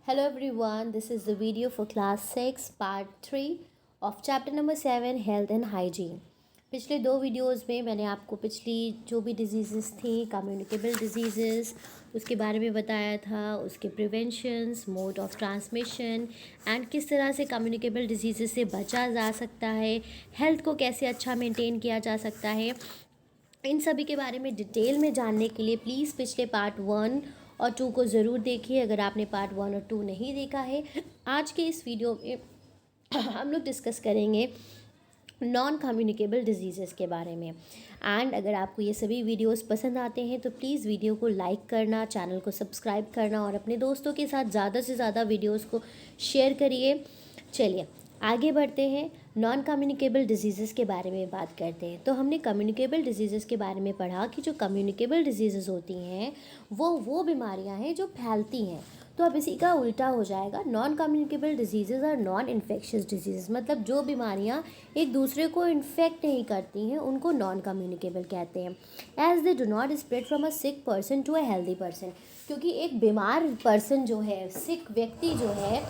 Hello everyone, this is the video for class 6 part 3 of chapter number 7 health and hygiene। पिछले दो videos में मैंने आपको पिछली जो भी डिजीज़ेस थी कम्युनिकेबल डिजीज़ेस उसके बारे में बताया था, उसके preventions, mode of transmission and किस तरह से कम्युनिकेबल डिजीज़ेस से बचा जा सकता है, हेल्थ को कैसे अच्छा मेंटेन किया जा सकता है। इन सभी के बारे में डिटेल में जानने के लिए प्लीज़ पिछले पार्ट 1 और 2 को ज़रूर देखिए अगर आपने पार्ट 1 और 2 नहीं देखा है। आज के इस वीडियो में हम लोग डिस्कस करेंगे नॉन कम्युनिकेबल डिजीज़ेस के बारे में। एंड अगर आपको ये सभी वीडियोस पसंद आते हैं तो प्लीज़ वीडियो को लाइक करना, चैनल को सब्सक्राइब करना और अपने दोस्तों के साथ ज़्यादा से ज़्यादा वीडियोस को शेयर करिए। चलिए आगे बढ़ते हैं, नॉन कम्युनिकेबल डिजीज़ेस के बारे में बात करते हैं। तो हमने कम्युनिकेबल डिजीज़ेस के बारे में पढ़ा कि जो कम्युनिकेबल डिजीज़ेस होती हैं वो बीमारियां हैं जो फैलती हैं। तो अब इसी का उल्टा हो जाएगा, नॉन कम्युनिकेबल डिजीज़ेस और नॉन इन्फेक्शियस डिजीज़, मतलब जो बीमारियां एक दूसरे को इन्फेक्ट नहीं करती हैं उनको नॉन कम्युनिकेबल कहते हैं। As they do not spread from a sick person to a healthy person, क्योंकि एक बीमार पर्सन जो है, सिक व्यक्ति जो है,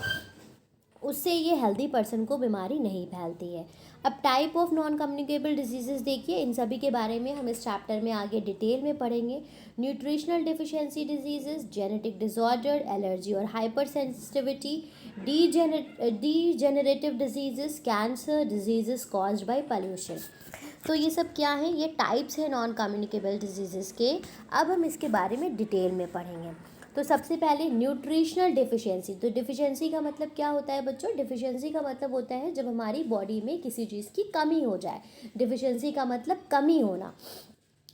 उससे ये हेल्दी पर्सन को बीमारी नहीं फैलती है। अब type of non communicable diseases देखिए, इन सभी के बारे में हम इस चैप्टर में आगे डिटेल में पढ़ेंगे। Nutritional deficiency diseases, genetic disorder, allergy और hypersensitivity, degenerative diseases, cancer, diseases caused by pollution. तो ये सब क्या है, ये टाइप्स हैं नॉन कम्युनिकेबल डिजीज़ेस के। अब हम इसके बारे में डिटेल में पढ़ेंगे। तो सबसे पहले न्यूट्रिशनल डिफिशियंसी। तो डिफिशियंसी का मतलब क्या होता है बच्चों? डिफिशियंसी का मतलब होता है जब हमारी बॉडी में किसी चीज़ की कमी हो जाए। डिफिशियंसी का मतलब कमी होना।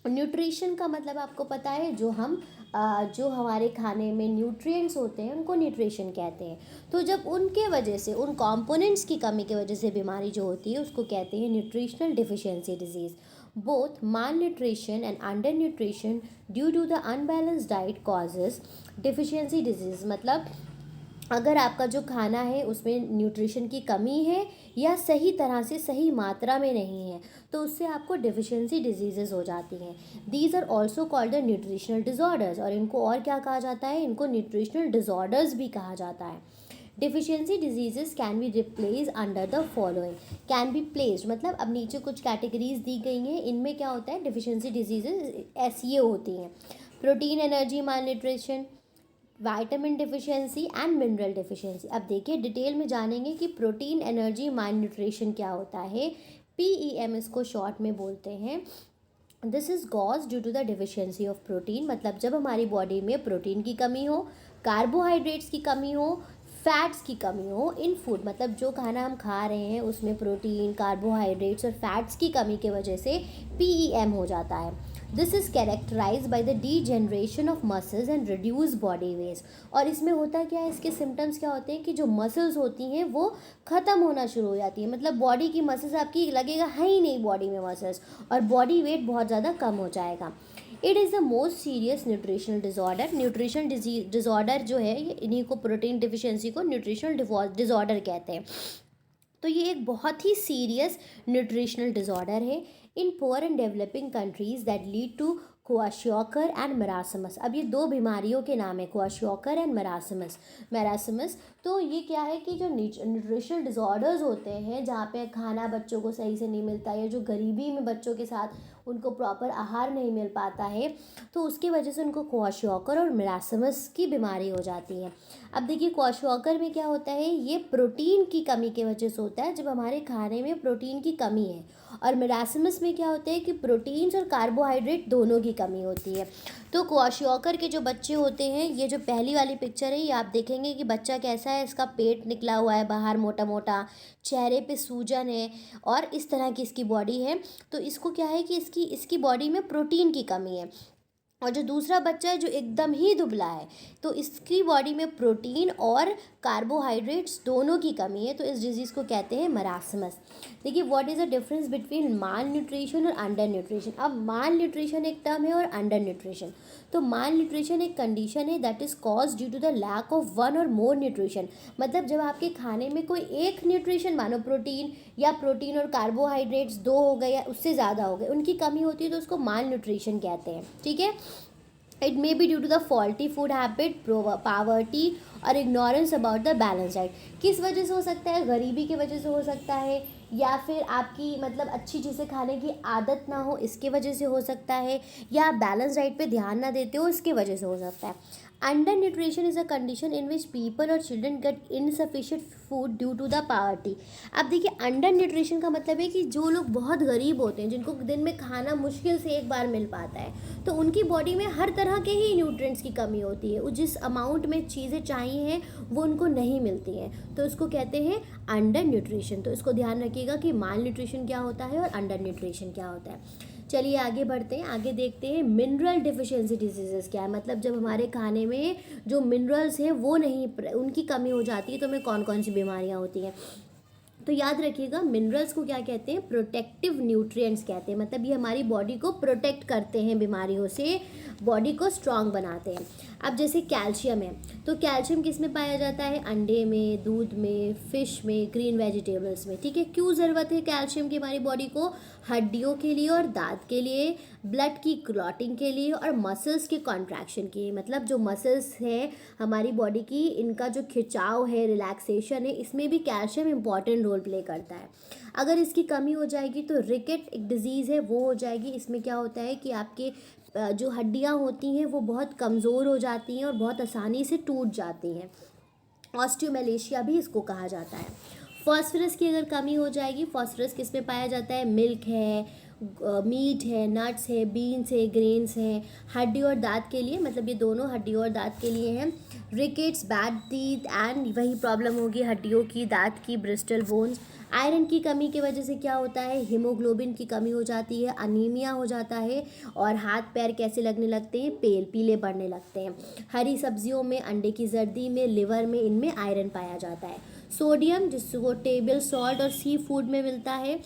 न्यूट्रिशन का मतलब आपको पता है, जो हमारे खाने में न्यूट्रिएंट्स होते हैं उनको न्यूट्रिशन कहते हैं। तो जब उनके वजह से, उन कंपोनेंट्स की कमी की वजह से बीमारी जो होती है उसको कहते हैं nutritional deficiency disease. Both malnutrition and undernutrition due to the unbalanced diet causes deficiency disease। मतलब अगर आपका जो खाना है उसमें न्यूट्रिशन की कमी है या सही तरह से सही मात्रा में नहीं है तो उससे आपको डिफिशियंसी डिजीज़ेस हो जाती हैं। These are also called the nutritional disorders, और इनको और क्या कहा जाता है? इनको न्यूट्रिशनल डिसऑर्डर्स भी कहा जाता है। Deficiency diseases can be replace under the following. Can be placed मतलब अब नीचे कुछ कैटेगरीज दी गई हैं, इनमें क्या होता है, डिफिशियंसी डिजीजेस ऐसी ये होती हैं: protein energy malnutrition, vitamin deficiency and mineral deficiency. अब देखिए डिटेल में जानेंगे कि प्रोटीन एनर्जी मालन्यूट्रिशन क्या होता है। PEM इसको शॉर्ट में बोलते हैं। This is cause due to the deficiency of protein, मतलब जब हमारी बॉडी में प्रोटीन की कमी हो, कार्बोहाइड्रेट्स की कमी हो, फैट्स की कमी हो इन फूड, मतलब जो खाना हम खा रहे हैं उसमें प्रोटीन, कार्बोहाइड्रेट्स और फैट्स की कमी के वजह से PEM हो जाता है। This is characterize by the degeneration of muscles and reduce body weight. और इसमें होता क्या है, इसके सिम्टम्स क्या होते हैं कि जो मसल्स होती हैं वो ख़त्म होना शुरू हो जाती है, मतलब बॉडी की मसल्स आपकी लगेगा है ही नहीं बॉडी में मसल्स, और बॉडी वेट बहुत ज़्यादा कम हो जाएगा। It is the most serious nutritional disorder. Nutrition disorder जो है ये, इन्हीं को, प्रोटीन डिफिशियंसी को न्यूट्रिशनल डिसऑर्डर कहते हैं। तो ये एक बहुत ही सीरियस न्यूट्रिशनल डिसऑर्डर है in poor and developing countries that lead to kwashiorkor and marasmus. अब ये दो बीमारियों के नाम है, क्वाशियोकर एंड मेरासमस। तो ये क्या है कि जो न्यूट्रिशनल डिसऑर्डर्स होते हैं जहाँ पे खाना बच्चों को सही से नहीं मिलता, या जो गरीबी में बच्चों के साथ उनको प्रॉपर आहार नहीं मिल पाता है, तो उसकी वजह से उनको क्वाशियोकर और मेरासमस की बीमारी हो जाती है। अब देखिए क्वाशियोकर में क्या होता है, ये प्रोटीन की कमी की वजह से होता है, जब हमारे खाने में प्रोटीन की कमी है। और मेरासमस में क्या होता है कि प्रोटीन्स और कार्बोहाइड्रेट दोनों की कमी होती है। तो क्वाशियोकर के जो बच्चे होते हैं, ये जो पहली वाली पिक्चर है, ये आप देखेंगे कि बच्चा कैसा है, इसका पेट निकला हुआ है बाहर मोटा मोटा, चेहरे पे सूजन है और इस तरह की इसकी बॉडी है। तो इसको क्या है कि इसकी बॉडी में प्रोटीन की कमी है। और जो दूसरा बच्चा है जो एकदम ही दुबला है, तो इसकी बॉडी में प्रोटीन और कार्बोहाइड्रेट्स दोनों की कमी है, तो इस डिजीज़ को कहते हैं मरासमस। देखिए what is the difference between mall nutrition और अंडर न्यूट्रिशन। अब माल न्यूट्रिशन एक टर्म है और अंडर न्यूट्रिशन। तो माल न्यूट्रिशन एक कंडीशन है that is cause due to the lack of one और मोर न्यूट्रिशन। मतलब जब आपके खाने में कोई एक न्यूट्रिशन, मानो प्रोटीन या प्रोटीन और कार्बोहाइड्रेट्स दो हो गए या उससे ज़्यादा हो गए, उनकी कमी होती है तो उसको माल न्यूट्रिशन कहते हैं। ठीक है। It may be due to the faulty food habit, poverty और ignorance about the balance diet. किस वजह से हो सकता है? गरीबी की वजह से हो सकता है, या फिर आपकी मतलब अच्छी चीज़ें खाने की आदत ना हो इसके वजह से हो सकता है, या आप बैलेंस डाइट पे ध्यान ना देते हो इसके वजह से हो सकता है। Under nutrition is a condition in which people और children get insufficient food due to the poverty. अब देखिए, अंडर न्यूट्रिशन का मतलब है कि जो लोग बहुत गरीब होते हैं, जिनको दिन में खाना मुश्किल से एक बार मिल पाता है, तो उनकी बॉडी में हर तरह के ही न्यूट्रिएंट्स की कमी होती है। जिस अमाउंट में चीज़ें चाहिए हैं वो उनको नहीं मिलती हैं, तो इसको कहते हैं अंडर न्यूट्रिशन। तो इसको ध्यान रखिएगा कि माल न्यूट्रिशन क्या होता है और अंडर न्यूट्रिशन क्या होता है। चलिए आगे बढ़ते हैं, आगे देखते हैं मिनरल डिफिशिएंसी डिजीजेस क्या है। मतलब जब हमारे खाने में जो मिनरल्स हैं वो नहीं, उनकी कमी हो जाती है, तो हमें कौन कौन सी बीमारियां होती हैं। तो याद रखिएगा, मिनरल्स को क्या कहते हैं? प्रोटेक्टिव न्यूट्रिएंट्स कहते हैं। मतलब ये हमारी बॉडी को प्रोटेक्ट करते हैं बीमारियों से, बॉडी को स्ट्रांग बनाते हैं। अब जैसे कैल्शियम है, तो कैल्शियम किस में पाया जाता है? अंडे में, दूध में, फिश में, ग्रीन वेजिटेबल्स में। ठीक है, क्यों ज़रूरत है कैल्शियम की हमारी बॉडी को? हड्डियों के लिए और दांत के लिए, ब्लड की क्लॉटिंग के लिए और मसल्स के कॉन्ट्रैक्शन के लिए। मतलब जो मसल्स हैं हमारी बॉडी की, इनका जो खिंचाव है, रिलैक्सेशन है, इसमें भी कैल्शियम इंपॉर्टेंट रोल प्ले करता है। अगर इसकी कमी हो जाएगी तो रिकेट एक डिजीज़ है वो हो जाएगी। इसमें क्या होता है कि आपके जो हड्डियाँ होती हैं वो बहुत कमज़ोर हो जाती हैं और बहुत आसानी से टूट जाती हैं। ऑस्टियोमेलेशिया भी इसको कहा जाता है। फॉस्फोरस की अगर कमी हो जाएगी, फॉस्फोरस किस में पाया जाता है? मिल्क है, मीट है, नट्स है, बीन्स है, ग्रेन्स हैं। हड्डी और दांत के लिए, मतलब ये दोनों हड्डी और दांत के लिए हैं। रिकेट्स, बैड टीथ एंड वही प्रॉब्लम होगी हड्डियों की, दांत की, ब्रिस्टल बोन्स। आयरन की कमी की वजह से क्या होता है? हीमोग्लोबिन की कमी हो जाती है, अनीमिया हो जाता है, और हाथ पैर कैसे लगने लगते हैं? पेल, पीले पड़ने लगते हैं। हरी सब्जियों में, अंडे की जर्दी में, लिवर में, इनमें आयरन पाया जाता है। सोडियम, जिसको टेबल सॉल्ट और सी फूड में मिलता है।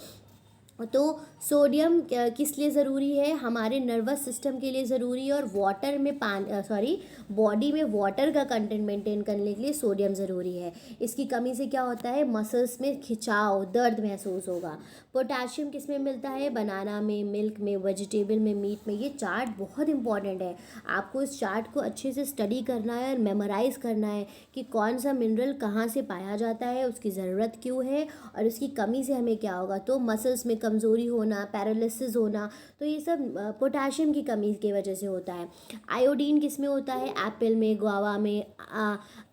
तो सोडियम किस लिए ज़रूरी है? हमारे नर्वस सिस्टम के लिए ज़रूरी है, और वाटर में बॉडी में वाटर का कंटेंट मेंटेन करने के लिए सोडियम ज़रूरी है। इसकी कमी से क्या होता है? मसल्स में खिंचाव, दर्द महसूस होगा। पोटाशियम किस में मिलता है? बनाना में, मिल्क में, वेजिटेबल में, मीट में। ये चार्ट बहुत इंपॉर्टेंट है, आपको इस चार्ट को अच्छे से स्टडी करना है और मेमोराइज करना है कि कौन सा मिनरल कहाँ से पाया जाता है, उसकी ज़रूरत क्यों है, और उसकी कमी से हमें क्या होगा। तो मसल्स में कमज़ोरी होना, पैरालिसिस होना, तो ये सब पोटाशियम की कमी की वजह से होता है। आयोडीन किस में होता है? एप्पल में, गुआवा में,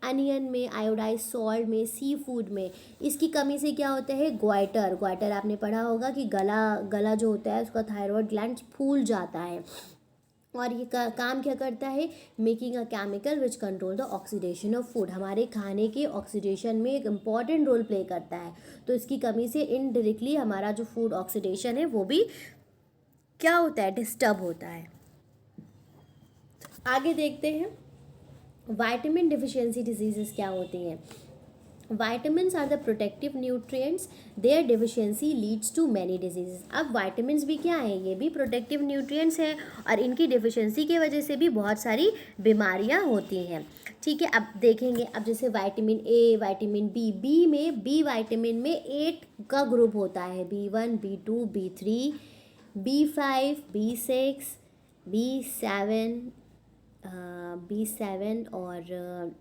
अनियन में, आयोडाइज सॉल्ट में, सी फूड में। इसकी कमी से क्या होता है? ग्वाइटर आपने पढ़ा होगा कि गला जो होता है उसका थायराइड ग्लैंड फूल जाता है, और ये काम क्या करता है? Making a chemical which control the oxidation of food. हमारे खाने के ऑक्सीडेशन में एक इम्पॉर्टेंट रोल प्ले करता है। तो इसकी कमी से इनडायरेक्टली हमारा जो फूड ऑक्सीडेशन है वो भी क्या होता है? डिस्टर्ब होता है। आगे देखते हैं विटामिन डिफिशियंसी डिजीजेस क्या होती हैं। Vitamins are the protective nutrients. Their deficiency leads to many diseases. अब vitamins भी क्या है? ये भी protective nutrients है, और इनकी deficiency की वजह से भी बहुत सारी बीमारियां होती हैं। ठीक है, अब देखेंगे। अब जैसे vitamin A, vitamin B vitamin में 8 का ग्रुप होता है। B1, B2, B3, B5, B6, B7, B7 और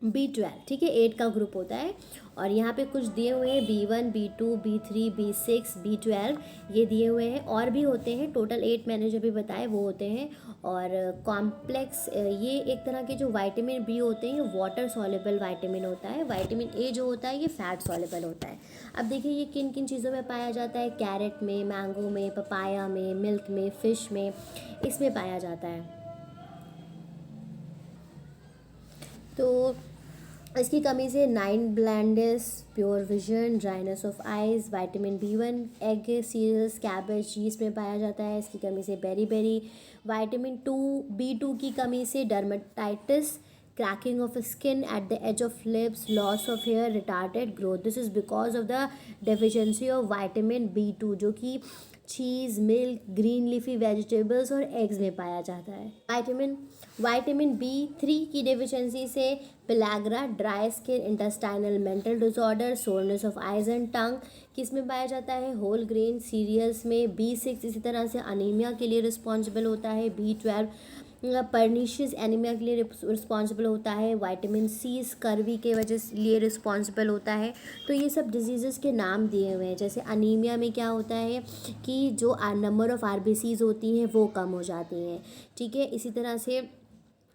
B12। ठीक है, 8 का ग्रुप होता है, और यहाँ पे कुछ दिए हुए हैं B1, B2, B3, B6, B12 ये दिए हुए हैं। और भी होते हैं, टोटल 8 मैंने जो भी बताए वो होते हैं। और कॉम्प्लेक्स, ये एक तरह के जो विटामिन बी होते हैं ये वाटर सॉल्युबल विटामिन होता है। विटामिन ए जो होता है ये फैट सॉल्युबल होता है। अब देखिए ये किन किन चीज़ों में पाया जाता है? कैरेट में, मैंगो में, पपाया में, मिल्क में, फ़िश में, इसमें पाया जाता है। तो इसकी कमी से night blindness, poor vision, dryness of eyes. Vitamin B1 egg, cereals, cabbage, cheese में पाया जाता है। इसकी कमी से बेरी। विटामिन B2 की कमी से dermatitis, cracking of skin at the edge of lips, loss of hair, retarded growth. This is because of the deficiency of vitamin B2, जो कि cheese, milk, green leafy vegetables और eggs में पाया जाता है। विटामिन B3 की deficiency से pellagra, dry skin, intestinal mental disorder, soreness of eyes and tongue किस में पाया जाता है, होल ग्रेन सीरियल्स में। B6 इसी तरह से अनीमिया के लिए रिस्पॉन्सिबल होता है। B12 पर्निशियस एनीमिया के लिए रिस्पॉन्सिबल होता है। विटामिन C स्कर्वी के वजह से लिए रिस्पॉन्सिबल होता है। तो ये सब डिजीज़ के नाम दिए हुए हैं। जैसे अनीमिया में क्या होता है कि जो नंबर ऑफ़ RBCs होती हैं वो कम हो जाती हैं, ठीक है। इसी तरह से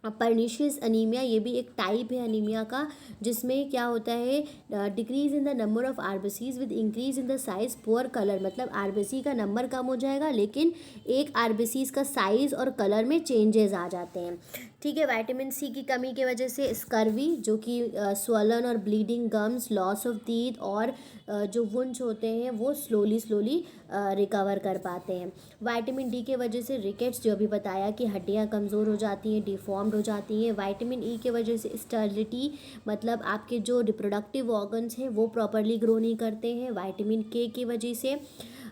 पर्निशियस अनीमिया, ये भी एक टाइप है अनीमिया का, जिसमें क्या होता है, decrease in the number of RBCs with increase in the size poor colour. मतलब RBC का नंबर कम हो जाएगा लेकिन एक RBCs का साइज़ और कलर में चेंजेस आ जाते हैं, ठीक है। विटामिन C की कमी की वजह से स्कर्वी, जो कि स्वलन और bleeding gums, loss of teeth और जो वुंड्स होते हैं वो स्लोली रिकवर कर पाते हैं। विटामिन D के वजह से रिकेट्स, जो अभी बताया कि हड्डियाँ कमज़ोर हो जाती हैं, डिफॉर्म्ड हो जाती हैं। विटामिन E के वजह से स्टर्लिटी, मतलब आपके जो रिप्रोडक्टिव ऑर्गन्स हैं वो प्रॉपरली ग्रो नहीं करते हैं। विटामिन K की वजह से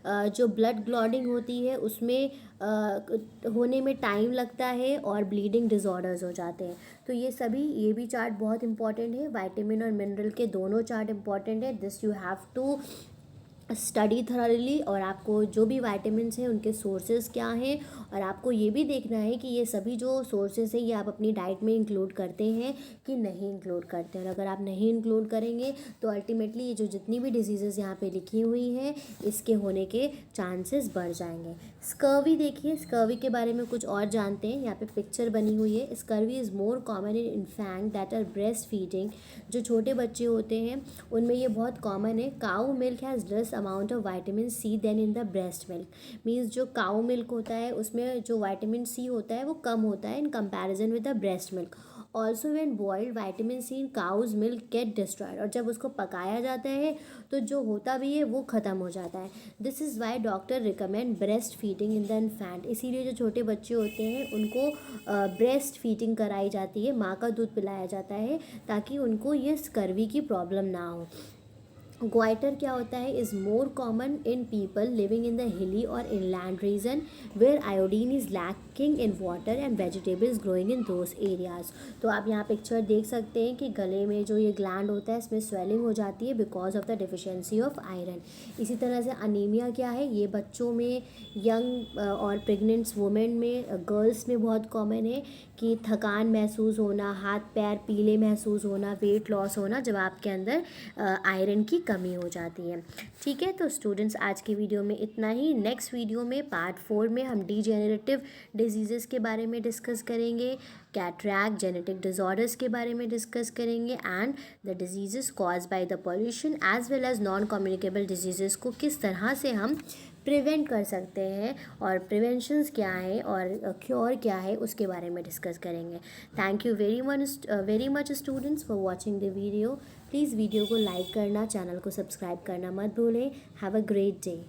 जो ब्लड क्लॉटिंग होती है उसमें होने में टाइम लगता है और ब्लीडिंग डिसऑर्डर्स हो जाते हैं। तो ये भी चार्ट बहुत इंपॉर्टेंट है। विटामिन और मिनरल के दोनों चार्ट इंपॉर्टेंट है। This you have to study thoroughly, और आपको जो भी वाइटामिन्स हैं उनके सोर्सेज क्या हैं, और आपको ये भी देखना है कि ये सभी जो सोर्सेज हैं ये आप अपनी डाइट में इंक्लूड करते हैं कि नहीं इंक्लूड करते हैं। और अगर आप नहीं इंक्लूड करेंगे तो अल्टीमेटली ये जो जितनी भी डिजीज़ेज़ यहाँ पे लिखी हुई हैं इसके होने के चांसेस बढ़ जाएंगे। स्कर्वी देखिए, स्कर्वी के बारे में कुछ और जानते हैं। यहाँ पे पिक्चर बनी हुई है। Scurvy is more common in infant that are breast feeding. जो छोटे बच्चे होते हैं उनमें ये बहुत कॉमन है। Cow milk has less amount of vitamin C than in the breast milk. Means जो काऊ मिल्क होता है उसमें जो विटामिन C होता है वो कम होता है in comparison with the breast milk. Also when boiled vitamin C in cow's milk get destroyed. और जब उसको पकाया जाता है तो जो होता भी है वो ख़त्म हो जाता है। This is why doctor recommend breast feeding in the infant. इसीलिए जो छोटे बच्चे होते हैं उनको ब्रेस्ट फीडिंग कराई जाती है, माँ का दूध पिलाया जाता है ताकि उनको ये स्कर्वी की प्रॉब्लम ना हो। ग्वाइटर क्या होता है, is more common in people living in the hilly और inland region where iodine is lacking in water and vegetables growing in those areas. तो आप यहाँ पिक्चर देख सकते हैं कि गले में जो ये ग्लैंड होता है इसमें स्वेलिंग हो जाती है because of the deficiency of iron. इसी तरह से अनीमिया क्या है, ये बच्चों में, यंग और प्रेग्नेंट्स वुमेन में, गर्ल्स में बहुत कॉमन है कि थकान महसूस होना, हाथ पैर पीले महसूस होना, वेट लॉस होना जब आपके अंदर आयरन की कमी हो जाती है, ठीक है। तो स्टूडेंट्स आज की वीडियो में इतना ही। नेक्स्ट वीडियो में पार्ट 4 में हम डीजेनरेटिव डिजीज़ेस के बारे में डिस्कस करेंगे, कैटरैक्ट, जेनेटिक डिसऑर्डर्स के बारे में डिस्कस करेंगे and the diseases cause by the pollution as well as non communicable diseases को किस तरह से हम प्रिवेंट कर सकते हैं और प्रिवेंशंस क्या है और क्योर क्या है उसके बारे में डिस्कस करेंगे। Thank you very much students for watching the video. Please video को लाइक करना, चैनल को सब्सक्राइब करना मत भूलें। Have a great day.